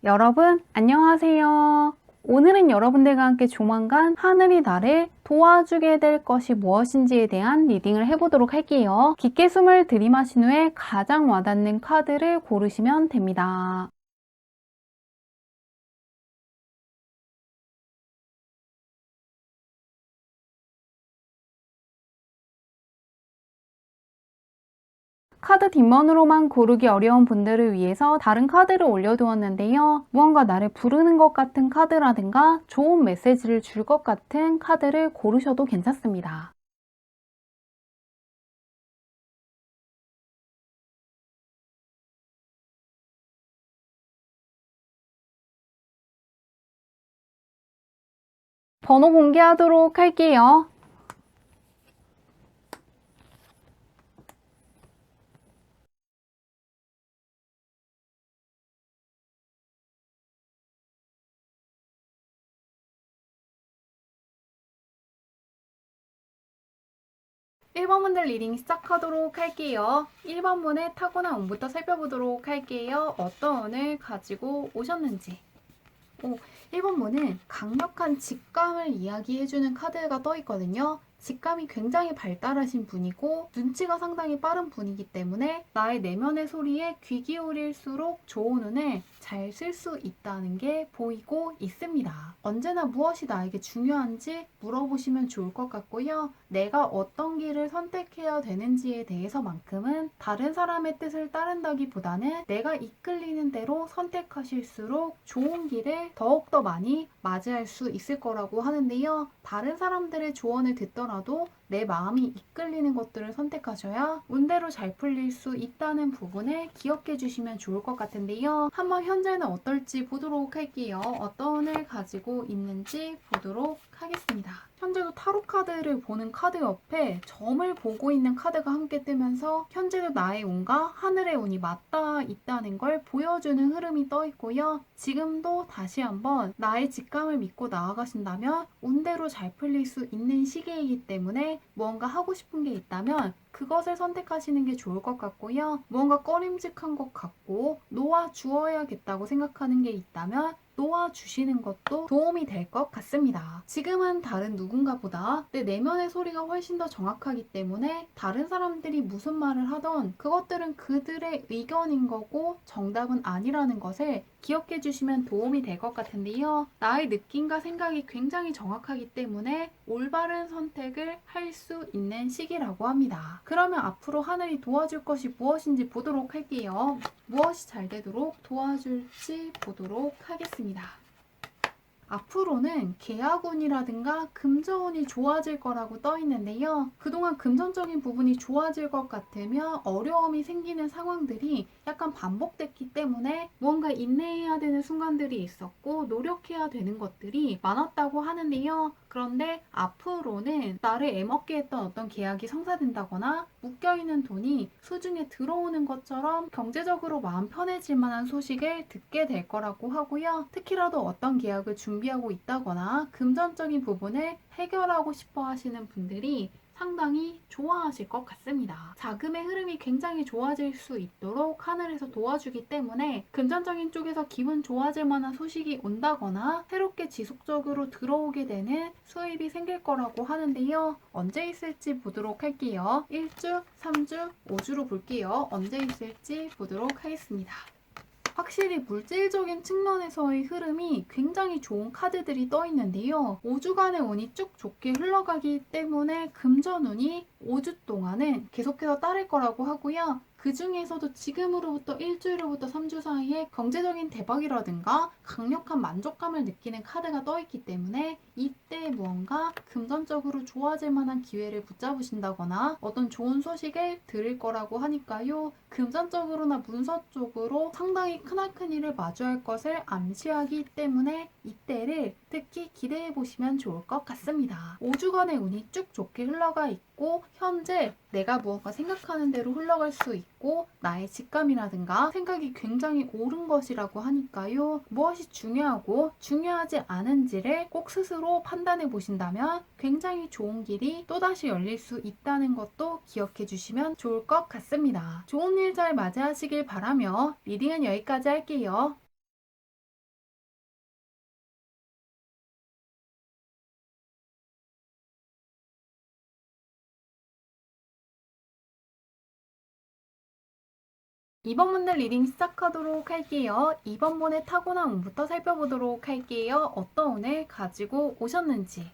여러분, 안녕하세요. 오늘은 여러분들과 함께 조만간 하늘이 나를 도와주게 될 것이 무엇인지에 대한 리딩을 해보도록 할게요. 깊게 숨을 들이마신 후에 가장 와닿는 카드를 고르시면 됩니다. 카드 뒷면으로만 고르기 어려운 분들을 위해서 다른 카드를 올려두었는데요. 무언가 나를 부르는 것 같은 카드라든가 좋은 메시지를 줄 것 같은 카드를 고르셔도 괜찮습니다. 번호 공개하도록 할게요. 1번 분들 리딩 시작하도록 할게요. 1번 분의 타고난 운부터 살펴보도록 할게요. 어떤 운을 가지고 오셨는지. 1번 분은 강력한 직감을 이야기해주는 카드가 떠 있거든요. 직감이 굉장히 발달하신 분이고 눈치가 상당히 빠른 분이기 때문에 나의 내면의 소리에 귀 기울일수록 좋은 운을 잘 쓸 수 있다는 게 보이고 있습니다. 언제나 무엇이 나에게 중요한지 물어보시면 좋을 것 같고요. 내가 어떤 길을 선택해야 되는지에 대해서만큼은 다른 사람의 뜻을 따른다기보다는 내가 이끌리는 대로 선택하실수록 좋은 길을 더욱더 많이 맞이할 수 있을 거라고 하는데요. 다른 사람들의 조언을 듣더라도 내 마음이 이끌리는 것들을 선택하셔야 운대로 잘 풀릴 수 있다는 부분을 기억해 주시면 좋을 것 같은데요. 한번 현재는 어떨지 보도록 할게요. 어떤 운을 가지고 있는지 보도록 하겠습니다. 현재도 타로 카드를 보는 카드 옆에 점을 보고 있는 카드가 함께 뜨면서 현재도 나의 운과 하늘의 운이 맞닿아 있다는 걸 보여주는 흐름이 떠 있고요. 지금도 다시 한번 나의 직감을 믿고 나아가신다면 운대로 잘 풀릴 수 있는 시기이기 때문에 무언가 하고 싶은 게 있다면 그것을 선택하시는 게 좋을 것 같고요. 무언가 꺼림직한 것 같고 놓아주어야겠다고 생각하는 게 있다면 놓아주시는 것도 도움이 될 것 같습니다. 지금은 다른 누군가보다 내 내면의 소리가 훨씬 더 정확하기 때문에 다른 사람들이 무슨 말을 하던 그것들은 그들의 의견인 거고 정답은 아니라는 것을 기억해 주시면 도움이 될 것 같은데요. 나의 느낌과 생각이 굉장히 정확하기 때문에 올바른 선택을 할 수 있는 시기라고 합니다. 그러면 앞으로 하늘이 도와줄 것이 무엇인지 보도록 할게요. 무엇이 잘 되도록 도와줄지 보도록 하겠습니다. 앞으로는 계약운이라든가 금전운이 좋아질 거라고 떠 있는데요. 그동안 금전적인 부분이 좋아질 것 같으면 어려움이 생기는 상황들이 약간 반복됐기 때문에 무언가 인내해야 되는 순간들이 있었고 노력해야 되는 것들이 많았다고 하는데요. 그런데 앞으로는 나를 애먹게 했던 어떤 계약이 성사된다거나 묶여있는 돈이 수중에 들어오는 것처럼 경제적으로 마음 편해질 만한 소식을 듣게 될 거라고 하고요. 특히라도 어떤 계약을 준비하고 있다거나 금전적인 부분을 해결하고 싶어 하시는 분들이 상당히 좋아하실 것 같습니다. 자금의 흐름이 굉장히 좋아질 수 있도록 하늘에서 도와주기 때문에 금전적인 쪽에서 기분 좋아질 만한 소식이 온다거나 새롭게 지속적으로 들어오게 되는 수입이 생길 거라고 하는데요. 언제 있을지 보도록 할게요. 1주, 3주, 5주로 볼게요. 언제 있을지 보도록 하겠습니다. 확실히 물질적인 측면에서의 흐름이 굉장히 좋은 카드들이 떠 있는데요. 5주간의 운이 쭉 좋게 흘러가기 때문에 금전운이 5주 동안은 계속해서 따를 거라고 하고요. 그 중에서도 지금으로부터 일주일로부터 3주 사이에 경제적인 대박이라든가 강력한 만족감을 느끼는 카드가 떠 있기 때문에 이때 무언가 금전적으로 좋아질 만한 기회를 붙잡으신다거나 어떤 좋은 소식을 들을 거라고 하니까요. 금전적으로나 문서 쪽으로 상당히 크나큰 일을 마주할 것을 암시하기 때문에 이때를 특히 기대해 보시면 좋을 것 같습니다. 5주간의 운이 쭉 좋게 흘러가 있고 현재 내가 무언가 생각하는 대로 흘러갈 수 있고 나의 직감이라든가 생각이 굉장히 옳은 것이라고 하니까요. 무엇이 중요하고 중요하지 않은지를 꼭 스스로 판단해 보신다면 굉장히 좋은 길이 또다시 열릴 수 있다는 것도 기억해 주시면 좋을 것 같습니다. 좋은 일 잘 맞이하시길 바라며 리딩은 여기까지 할게요. 2번 문제 리딩 시작하도록 할게요. 2번 문의 타고난 운부터 살펴보도록 할게요. 어떤 운을 가지고 오셨는지.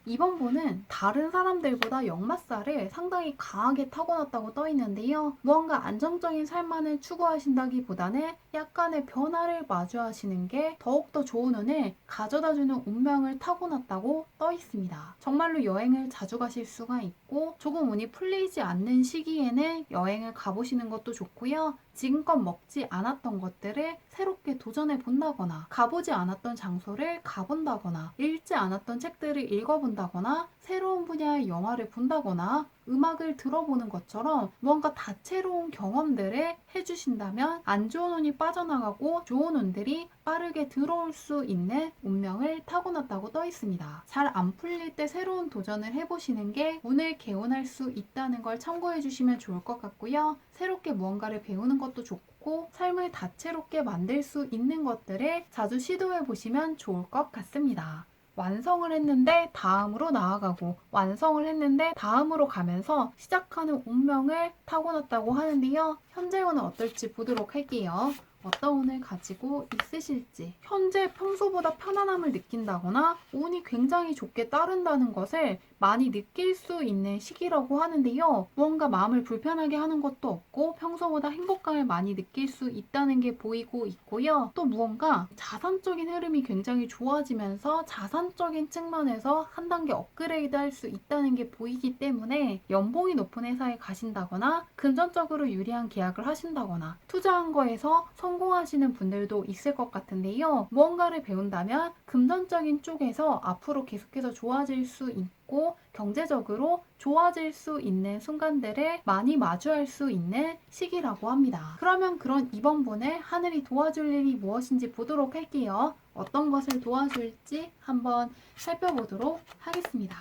2번 분은 다른 사람들보다 역마살을 상당히 강하게 타고났다고 떠 있는데요. 무언가 안정적인 삶만을 추구하신다기보다는 약간의 변화를 마주하시는 게 더욱더 좋은 운을 가져다주는 운명을 타고났다고 떠 있습니다. 정말로 여행을 자주 가실 수가 있고 조금 운이 풀리지 않는 시기에는 여행을 가보시는 것도 좋고요. 지금껏 먹지 않았던 것들을 새롭게 도전해 본다거나 가보지 않았던 장소를 가본다거나 읽지 않았던 책들을 읽어본다거나 새로운 분야의 영화를 본다거나 음악을 들어보는 것처럼 무언가 다채로운 경험들을 해주신다면 안 좋은 운이 빠져나가고 좋은 운들이 빠르게 들어올 수 있는 운명을 타고났다고 떠 있습니다. 잘 안 풀릴 때 새로운 도전을 해보시는 게 운을 개운할 수 있다는 걸 참고해 주시면 좋을 것 같고요. 새롭게 무언가를 배우는 것도 좋고 삶을 다채롭게 만들 수 있는 것들을 자주 시도해 보시면 좋을 것 같습니다. 완성을 했는데 다음으로 나아가고 완성을 했는데 다음으로 가면서 시작하는 운명을 타고났다고 하는데요. 현재 운은 어떨지 보도록 할게요. 어떤 운을 가지고 있으실지. 현재 평소보다 편안함을 느낀다거나 운이 굉장히 좋게 따른다는 것을 많이 느낄 수 있는 시기라고 하는데요. 무언가 마음을 불편하게 하는 것도 없고 평소보다 행복감을 많이 느낄 수 있다는 게 보이고 있고요. 또 무언가 자산적인 흐름이 굉장히 좋아지면서 자산적인 측면에서 한 단계 업그레이드 할 수 있다는 게 보이기 때문에 연봉이 높은 회사에 가신다거나 금전적으로 유리한 계약을 하신다거나 투자한 거에서 성공하시는 분들도 있을 것 같은데요. 무언가를 배운다면 금전적인 쪽에서 앞으로 계속해서 좋아질 수 있고 경제적으로 좋아질 수 있는 순간들을 많이 마주할 수 있는 시기라고 합니다. 그러면 그런 이번 분을 하늘이 도와줄 일이 무엇인지 보도록 할게요. 어떤 것을 도와줄지 한번 살펴보도록 하겠습니다.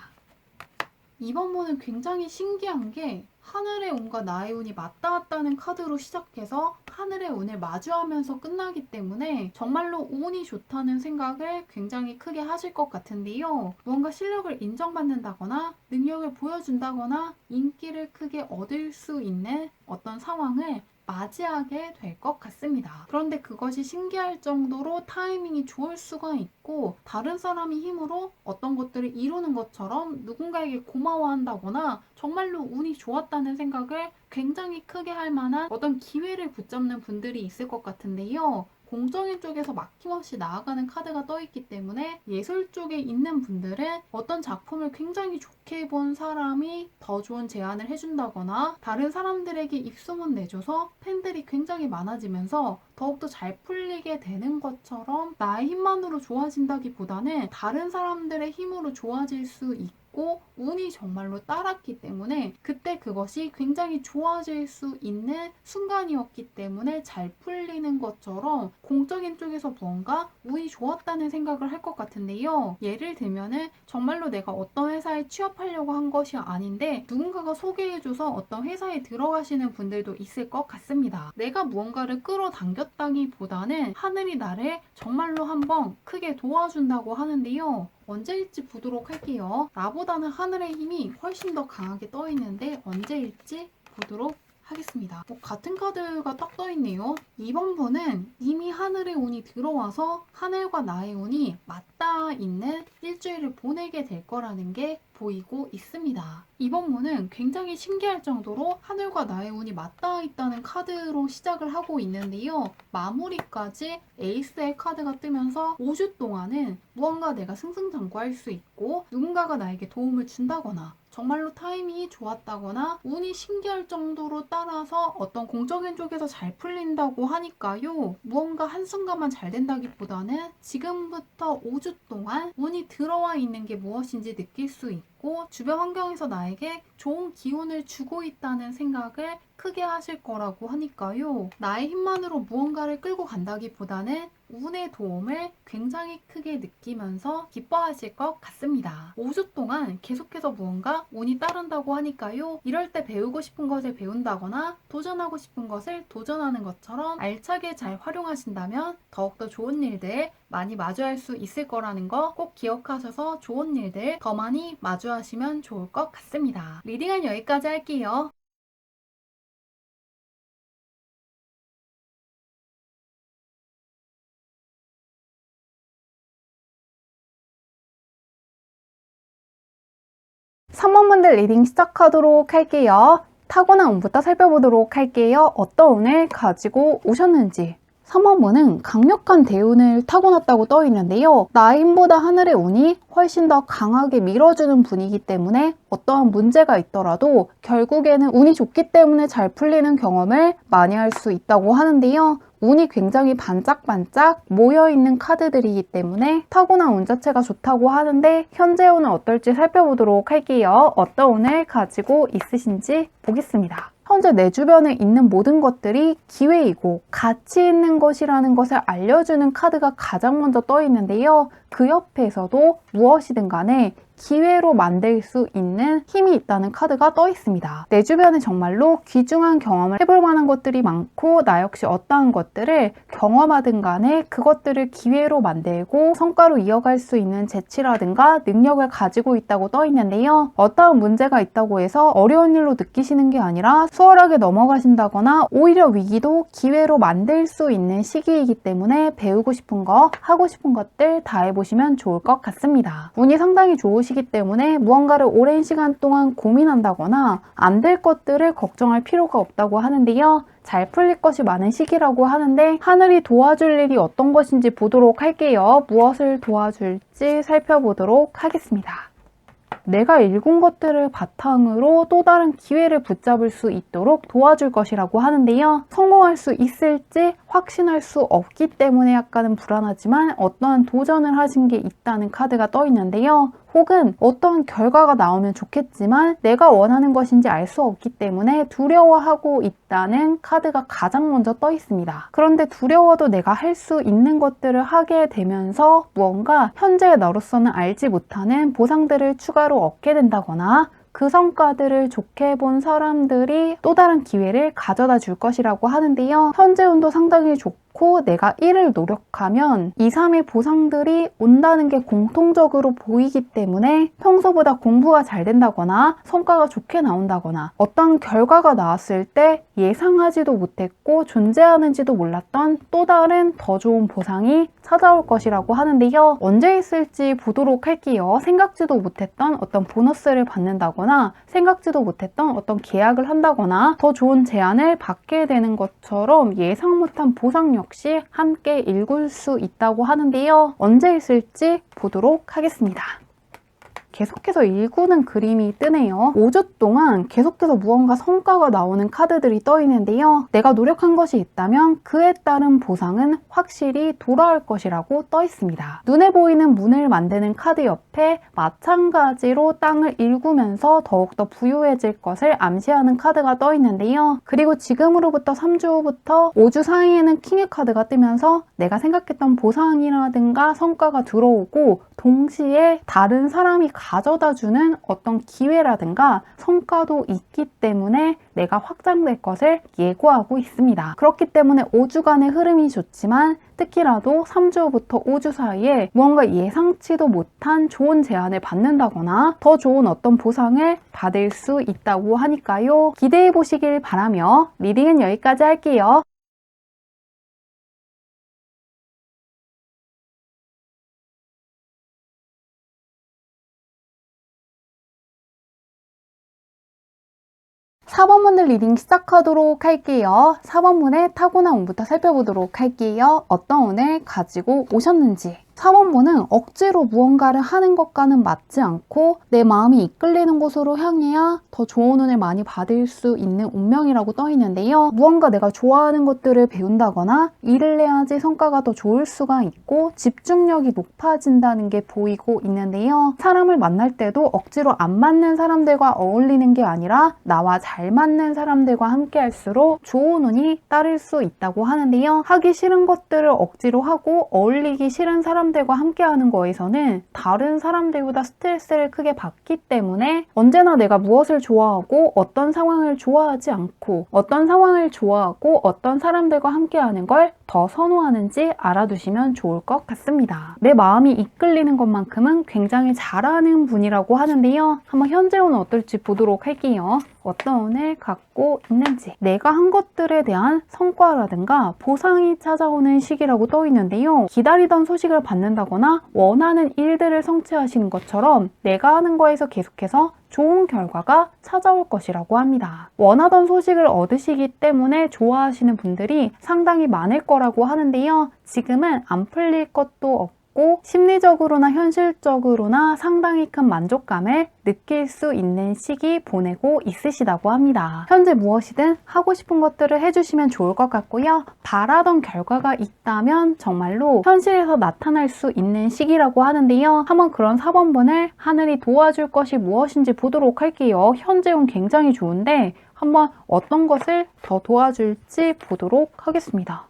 이번 문은 굉장히 신기한 게 하늘의 운과 나의 운이 맞닿아 왔다는 카드로 시작해서 하늘의 운을 마주하면서 끝나기 때문에 정말로 운이 좋다는 생각을 굉장히 크게 하실 것 같은데요. 무언가 실력을 인정받는다거나 능력을 보여준다거나 인기를 크게 얻을 수 있는 어떤 상황을 맞이하게 될 것 같습니다. 그런데 그것이 신기할 정도로 타이밍이 좋을 수가 있고 다른 사람의 힘으로 어떤 것들을 이루는 것처럼 누군가에게 고마워한다거나 정말로 운이 좋았다는 생각을 굉장히 크게 할 만한 어떤 기회를 붙잡는 분들이 있을 것 같은데요. 공정인 쪽에서 막힘없이 나아가는 카드가 떠있기 때문에 예술 쪽에 있는 분들은 어떤 작품을 굉장히 좋게 본 사람이 더 좋은 제안을 해준다거나 다른 사람들에게 입소문 내줘서 팬들이 굉장히 많아지면서 더욱더 잘 풀리게 되는 것처럼 나의 힘만으로 좋아진다기보다는 다른 사람들의 힘으로 좋아질 수 있고 운이 정말로 따랐기 때문에 그때 그것이 굉장히 좋아질 수 있는 순간이었기 때문에 잘 풀리는 것처럼 공적인 쪽에서 무언가 운이 좋았다는 생각을 할 것 같은데요. 예를 들면은 정말로 내가 어떤 회사에 취업하려고 한 것이 아닌데 누군가가 소개해줘서 어떤 회사에 들어가시는 분들도 있을 것 같습니다. 내가 무언가를 끌어당겼다기보다는 하늘이 나를 정말로 한번 크게 도와준다고 하는데요. 언제일지 보도록 할게요. 나보다는 하늘의 힘이 훨씬 더 강하게 떠 있는데 언제일지 보도록 하겠습니다. 같은 카드가 딱 떠있네요. 이번 분은 이미 하늘의 운이 들어와서 하늘과 나의 운이 맞닿아 있는 일주일을 보내게 될 거라는 게 보이고 있습니다. 이번 문은 굉장히 신기할 정도로 하늘과 나의 운이 맞닿아 있다는 카드로 시작을 하고 있는데요. 마무리까지 에이스의 카드가 뜨면서 5주 동안은 무언가 내가 승승장구할 수 있고 누군가가 나에게 도움을 준다거나 정말로 타이밍이 좋았다거나 운이 신기할 정도로 따라서 어떤 공적인 쪽에서 잘 풀린다고 하니까요. 무언가 한순간만 잘 된다기보다는 지금부터 5주 동안 운이 들어와 있는 게 무엇인지 느낄 수 있고 주변 환경에서 나에게 좋은 기운을 주고 있다는 생각을 크게 하실 거라고 하니까요. 나의 힘만으로 무언가를 끌고 간다기보다는 운의 도움을 굉장히 크게 느끼면서 기뻐하실 것 같습니다. 5주 동안 계속해서 무언가 운이 따른다고 하니까요. 이럴 때 배우고 싶은 것을 배운다거나 도전하고 싶은 것을 도전하는 것처럼 알차게 잘 활용하신다면 더욱더 좋은 일들 많이 마주할 수 있을 거라는 거 꼭 기억하셔서 좋은 일들 더 많이 마주하시면 좋을 것 같습니다. 리딩은 여기까지 할게요. 3번분들 리딩 시작하도록 할게요. 타고난 운부터 살펴보도록 할게요. 어떤 운을 가지고 오셨는지. 3번분은 강력한 대운을 타고났다고 떠 있는데요. 나인보다 하늘의 운이 훨씬 더 강하게 밀어주는 분이기 때문에 어떠한 문제가 있더라도 결국에는 운이 좋기 때문에 잘 풀리는 경험을 많이 할 수 있다고 하는데요. 운이 굉장히 반짝반짝 모여있는 카드들이기 때문에 타고난 운 자체가 좋다고 하는데 현재 운은 어떨지 살펴보도록 할게요. 어떤 운을 가지고 있으신지 보겠습니다. 현재 내 주변에 있는 모든 것들이 기회이고 가치 있는 것이라는 것을 알려주는 카드가 가장 먼저 떠 있는데요. 그 옆에서도 무엇이든 간에 기회로 만들 수 있는 힘이 있다는 카드가 떠 있습니다. 내 주변에 정말로 귀중한 경험을 해볼 만한 것들이 많고 나 역시 어떠한 것들을 경험하든 간에 그것들을 기회로 만들고 성과로 이어갈 수 있는 재치라든가 능력을 가지고 있다고 떠 있는데요. 어떠한 문제가 있다고 해서 어려운 일로 느끼시는 게 아니라 수월하게 넘어가신다거나 오히려 위기도 기회로 만들 수 있는 시기이기 때문에 배우고 싶은 거, 하고 싶은 것들 다 해보시면 좋을 것 같습니다. 운이 상당히 좋으시기 때문에 무언가를 오랜 시간 동안 고민한다거나 안 될 것들을 걱정할 필요가 없다고 하는데요. 잘 풀릴 것이 많은 시기라고 하는데 하늘이 도와줄 일이 어떤 것인지 보도록 할게요. 무엇을 도와줄지 살펴보도록 하겠습니다. 내가 읽은 것들을 바탕으로 또 다른 기회를 붙잡을 수 있도록 도와줄 것이라고 하는데요. 성공할 수 있을지 확신할 수 없기 때문에 약간은 불안하지만 어떠한 도전을 하신 게 있다는 카드가 떠 있는데요. 혹은 어떠한 결과가 나오면 좋겠지만 내가 원하는 것인지 알 수 없기 때문에 두려워하고 있다는 카드가 가장 먼저 떠 있습니다. 그런데 두려워도 내가 할 수 있는 것들을 하게 되면서 무언가 현재의 너로서는 알지 못하는 보상들을 추가로 얻게 된다거나 그 성과들을 좋게 본 사람들이 또 다른 기회를 가져다 줄 것이라고 하는데요. 현재 운도 상당히 좋고 내가 1을 노력하면 2, 3의 보상들이 온다는 게 공통적으로 보이기 때문에 평소보다 공부가 잘 된다거나 성과가 좋게 나온다거나 어떤 결과가 나왔을 때 예상하지도 못했고 존재하는지도 몰랐던 또 다른 더 좋은 보상이 찾아올 것이라고 하는데요. 언제 있을지 보도록 할게요. 생각지도 못했던 어떤 보너스를 받는다거나 생각지도 못했던 어떤 계약을 한다거나 더 좋은 제안을 받게 되는 것처럼 예상 못한 보상 역시 함께 읽을 수 있다고 하는데요. 언제 있을지 보도록 하겠습니다. 계속해서 일구는 그림이 뜨네요. 5주 동안 계속해서 무언가 성과가 나오는 카드들이 떠 있는데요. 내가 노력한 것이 있다면 그에 따른 보상은 확실히 돌아올 것이라고 떠 있습니다. 눈에 보이는 문을 만드는 카드 옆에 마찬가지로 땅을 일구면서 더욱더 부유해질 것을 암시하는 카드가 떠 있는데요. 그리고 지금으로부터 3주 후부터 5주 사이에는 킹의 카드가 뜨면서 내가 생각했던 보상이라든가 성과가 들어오고 동시에 다른 사람이 가져다주는 어떤 기회라든가 성과도 있기 때문에 내가 확장될 것을 예고하고 있습니다. 그렇기 때문에 5주간의 흐름이 좋지만 특히라도 3주 후부터 5주 사이에 무언가 예상치도 못한 좋은 제안을 받는다거나 더 좋은 어떤 보상을 받을 수 있다고 하니까요. 기대해 보시길 바라며 리딩은 여기까지 할게요. (4번분들) 리딩 시작하도록 할게요. 4번분의 타고난 운부터 살펴보도록 할게요. 어떤 운을 가지고 오셨는지. 4번분은 억지로 무언가를 하는 것과는 맞지 않고 내 마음이 이끌리는 곳으로 향해야 더 좋은 운을 많이 받을 수 있는 운명이라고 떠 있는데요. 무언가 내가 좋아하는 것들을 배운다거나 일을 해야지 성과가 더 좋을 수가 있고 집중력이 높아진다는 게 보이고 있는데요. 사람을 만날 때도 억지로 안 맞는 사람들과 어울리는 게 아니라 나와 잘 맞는 사람들과 함께 할수록 좋은 운이 따를 수 있다고 하는데요. 하기 싫은 것들을 억지로 하고 어울리기 싫은 사람들과 함께 하는 거에서는 다른 사람들보다 스트레스를 크게 받기 때문에 언제나 내가 무엇을 좋아하고 어떤 상황을 좋아하지 않고 어떤 상황을 좋아하고 어떤 사람들과 함께 하는 걸 더 선호하는지 알아두시면 좋을 것 같습니다. 내 마음이 이끌리는 것만큼은 굉장히 잘하는 분이라고 하는데요. 한번 현재 운은 어떨지 보도록 할게요. 어떤 운을 갖고 있는지. 내가 한 것들에 대한 성과라든가 보상이 찾아오는 시기라고 떠 있는데요. 기다리던 소식을 받는다거나 원하는 일들을 성취하시는 것처럼 내가 하는 거에서 계속해서 좋은 결과가 찾아올 것이라고 합니다. 원하던 소식을 얻으시기 때문에 좋아하시는 분들이 상당히 많을 거라고 하는데요. 지금은 안 풀릴 것도 없고 심리적으로나 현실적으로나 상당히 큰 만족감을 느낄 수 있는 시기 보내고 있으시다고 합니다. 현재 무엇이든 하고 싶은 것들을 해주시면 좋을 것 같고요. 바라던 결과가 있다면 정말로 현실에서 나타날 수 있는 시기라고 하는데요. 한번 그런 4번분을 하늘이 도와줄 것이 무엇인지 보도록 할게요. 현재 운 굉장히 좋은데 한번 어떤 것을 더 도와줄지 보도록 하겠습니다.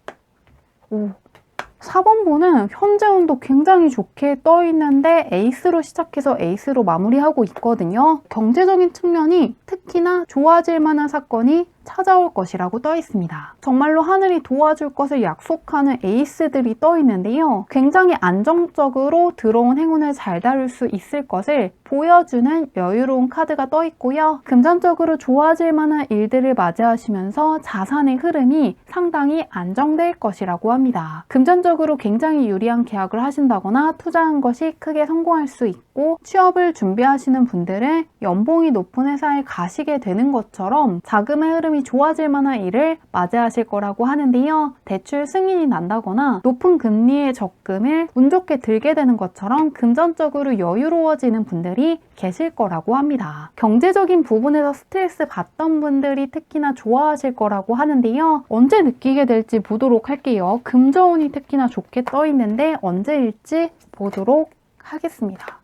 4번분은 현재 운도 굉장히 좋게 떠 있는데 에이스로 시작해서 에이스로 마무리하고 있거든요. 경제적인 측면이 특히나 좋아질 만한 사건이 찾아올 것이라고 떠 있습니다. 정말로 하늘이 도와줄 것을 약속하는 에이스들이 떠 있는데요. 굉장히 안정적으로 들어온 행운을 잘 다룰 수 있을 것을 보여주는 여유로운 카드가 떠 있고요. 금전적으로 좋아질 만한 일들을 맞이하시면서 자산의 흐름이 상당히 안정될 것이라고 합니다. 금전적으로 굉장히 유리한 계약을 하신다거나 투자한 것이 크게 성공할 수 있고 취업을 준비하시는 분들은 연봉이 높은 회사에 가시게 되는 것처럼 자금의 흐름이 좋아질 만한 일을 맞이하실 거라고 하는데요. 대출 승인이 난다거나 높은 금리의 적금을 운 좋게 들게 되는 것처럼 금전적으로 여유로워지는 분들이 계실 거라고 합니다. 경제적인 부분에서 스트레스 받던 분들이 특히나 좋아하실 거라고 하는데요. 언제 느끼게 될지 보도록 할게요. 금전운이 특히나 좋게 떠 있는데 언제일지 보도록 하겠습니다.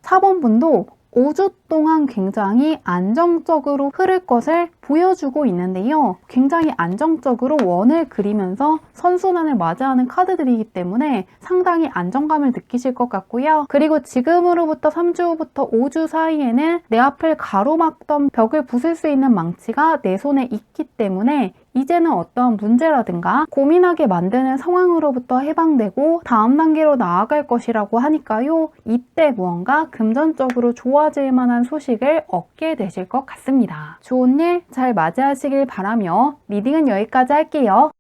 4번분도 5주 동안 굉장히 안정적으로 흐를 것을 보여주고 있는데요. 굉장히 안정적으로 원을 그리면서 선순환을 맞이하는 카드들이기 때문에 상당히 안정감을 느끼실 것 같고요. 그리고 지금으로부터 3주 후부터 5주 사이에는 내 앞을 가로막던 벽을 부술 수 있는 망치가 내 손에 있기 때문에 이제는 어떠한 문제라든가 고민하게 만드는 상황으로부터 해방되고 다음 단계로 나아갈 것이라고 하니까요. 이때 무언가 금전적으로 좋아질 만한 소식을 얻게 되실 것 같습니다. 좋은 일 잘 맞이하시길 바라며 리딩은 여기까지 할게요.